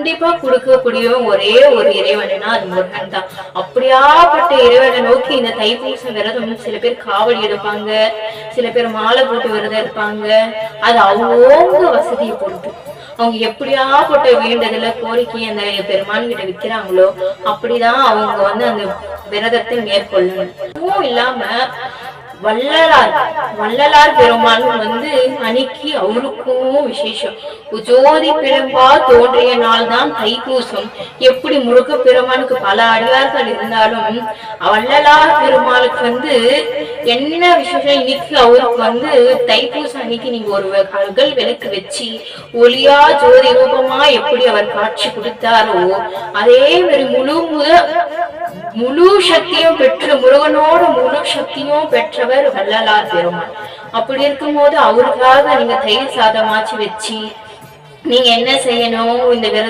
கண்டிப்பா கொடுக்கக்கூடிய ஒரே ஒரு இறைவனா அது முருகன் தான். அப்படியாப்பட்ட இறைவனை நோக்கி இந்த தைப்பூச விரதம் சில பேர் காவடி எடுப்பாங்க, சில பேர் மாலை போட்டு விரதம் இருப்பாங்க. அது அவங்க வசதியை பொறுத்து. அவங்க எப்படியாப்பட்ட வேண்டுதல கோரிக்கை அந்த பெருமான் கிட்ட வைக்கிறாங்களோ அப்படிதான் அவங்க அந்த விரதத்தை மேற்கொள்ளணும். அதுவும் இல்லாம வள்ளலார் பெருமான் அன்னைக்கு அவருக்கும் விசேஷம். ஜோதி பெரும்பா தோன்றிய நாள் தான் தைப்பூசம். எப்படி முருக பெருமானுக்கு பல அடியார்கள் இருந்தாலும் வள்ளலார் பெருமாளுக்கு என்ன விசேஷம், இன்னைக்கு அவருக்கு தைப்பூசம் அன்னைக்கு நீங்க ஒரு அகல் விளக்கு வச்சு ஒளியா ஜோதி ரூபமா எப்படி அவர் காட்சி கொடுத்தாரோ அதே மாதிரி முழு சக்தியும் பெற்று முருகனோட முழு சக்தியும் பெற்றவர் வள்ளலார் பெருமான். அப்படி இருக்கும் போது அவருக்காக நீங்க தயிர் சாதமாச்சு வச்சு நீங்க என்ன செய்யணும், இந்த விரத